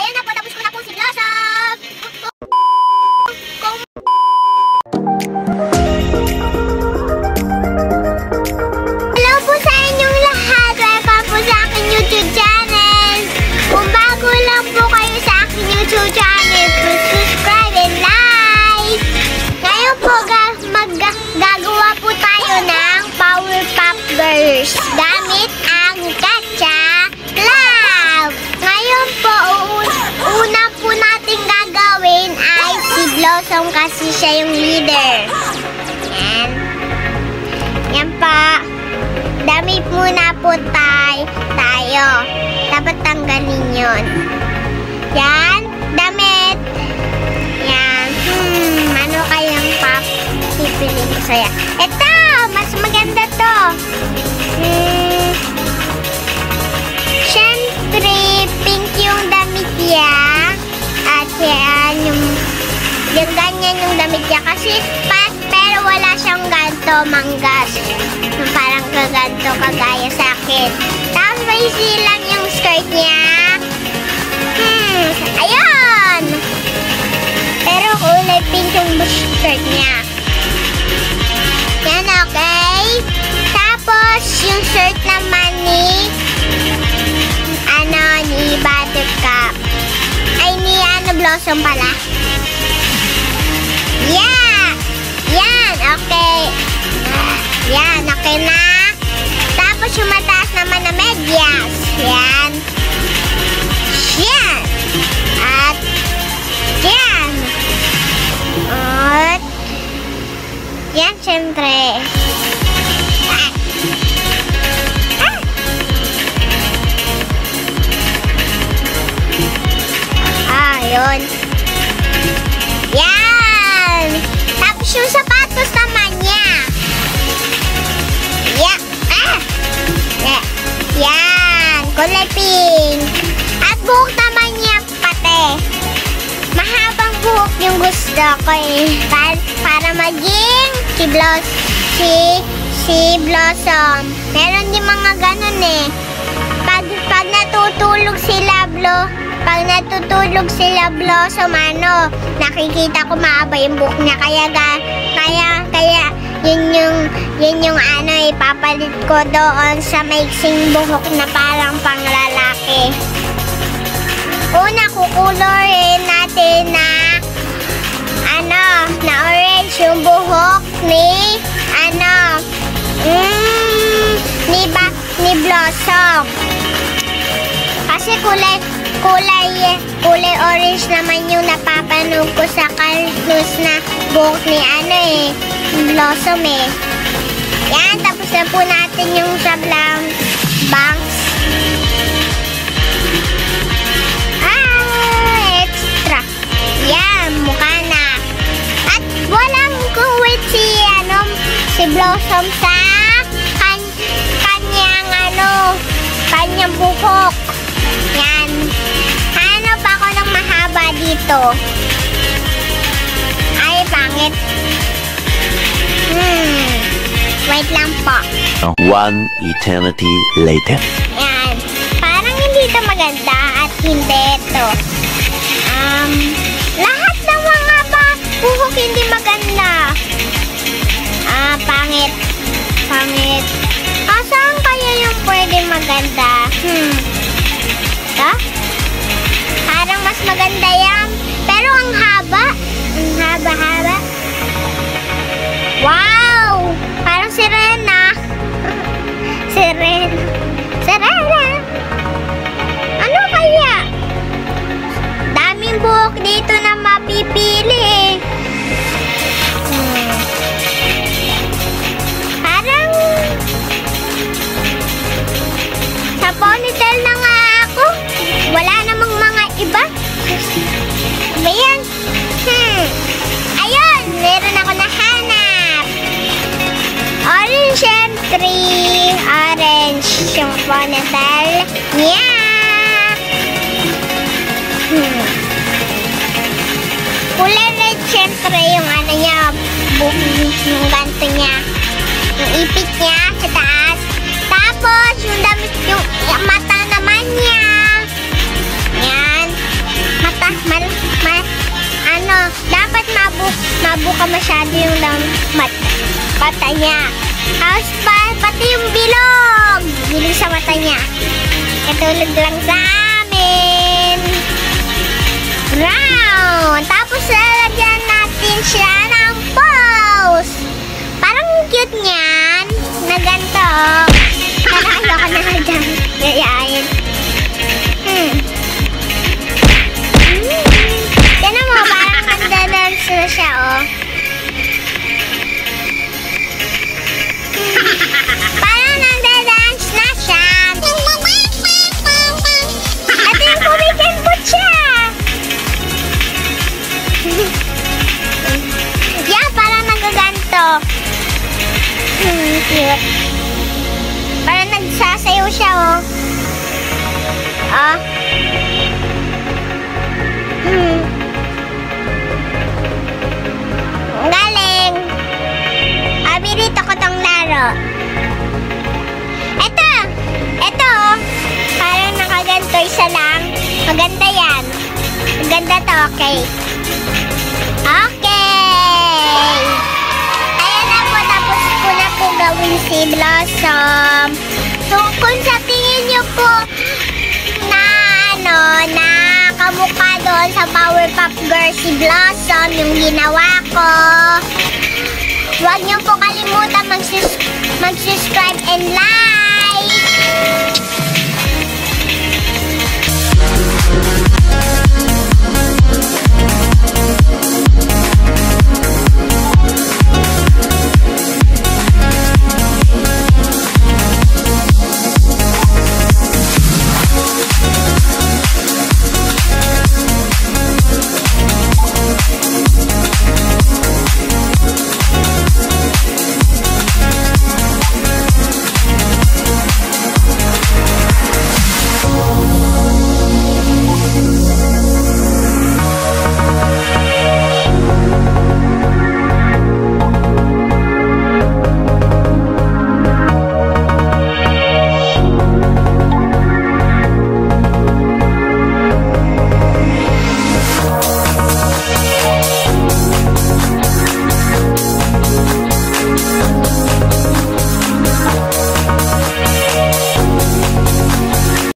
Ayan na po, tapos ko na po si Blossom. Hello po sa inyong lahat. Welcome po sa aking YouTube channel. Kung bago lang po kayo sa aking YouTube channel, please subscribe and like. Ngayon po, gagawa po tayo ng Powerpuff Girls gamit ang Gacha Club. Ngayon po, una po natin gagawin ay si Blossom kasi siya yung leader. Yan. Yan pa. Damit muna po tayo. Dapat tanggalin yun. Yan. Damit. Yan. Ano kayang pipiliin ko sa'yo? Ito! Mas maganda to. Siyempre, pink yung damit niya. At yan, yung ganyan yung damit niya. Kasi, pero wala siyang ganto, manggas. Yung parang kaganto, kagaya sa akin. Tapos, may silang yung skirt niya. Ayan! Pero kulay pink yung skirt niya. Yan, okay? Tapos, yung shirt naman ni Buttercup. Ay, ni Blossom pala. Yeah! Yan, okay. Yan, okay na. Tapos, yung mataas naman na medyas. Yan. Yan. At, yan. At, yan, syempre. Yun. Yan. Tapos yung sapatos naman niya. Yeah. Yeah. Yan. Kulay pink. At buhok naman niya pati. Mahabang buhok yung gusto ko eh. Para maging si Blossom. Meron din mga ganun eh. Pag natutulog sila Blossom, nakikita ko maaba yung buhok niya. Kaya yun yung ipapalit ko doon sa maiksing buhok na parang panglalaki. Una, kukulorin natin na orange yung buhok ni Blossom. Kasi kulay orange naman yung napapanood ko sa cartoons na buhok ni Blossom eh. Yan, tapos na po natin yung sablang bangs. Extra. Yan, mukha na. At walang kuwit si Blossom sa kanyang buhok. Yan. Hanap ako ng mahaba dito. Ay, pangit. Wait lang po. One eternity later. Yan. Parang hindi ito maganda at hindi ito. Lahat ng mga buhok hindi maganda. Pangit. Pangit. Saan kaya yung pwede maganda? Ito? Parang mas maganda yan. Pero ang haba. Ang haba-haba. Wow! Parang sirena. Sirena. Ano kaya? Daming buhok dito na mapipili. Parang sa ponytail na nga ako. Wala namang mga iba. Ayan. Ayun, meron ako nahanap. Orange, syempre. Orange yung ponytail niya. Kulay red, syempre, yung niya, yung ganto niya. Yung ipit niya sa taas. Tapos, yung damit, yung mata naman niya. Yan. mabuka masyado yung mata niya. Tapos pati yung bilog sa mata niya. Katulad lang sa amin. Brown. Tapos lalagyan natin siya ng pose. Parang cute niyan. Na ganito. Parang ayoko na dyan. Yayain. Tiyan mo, parang nagda-dance na siya, oh. Parang nagda-dance na siya. Ito yung kumikembot siya. Yeah, parang nagaganto. Cute. Parang nagsasayaw siya, oh. Oh. Galing. Abirito ko tong laro. Ito, oh. Parang nakaganto, isa lang. Maganda yan. Maganda to, okay. Okay. Ayan na po, tapos ko na po gawin si Blossom. So, kung sa tingin nyo po na kamukha doon sa Powerpuff Girls si Blossom yung ginawa ko, huwag nyo po kalimutan mag-subscribe and like.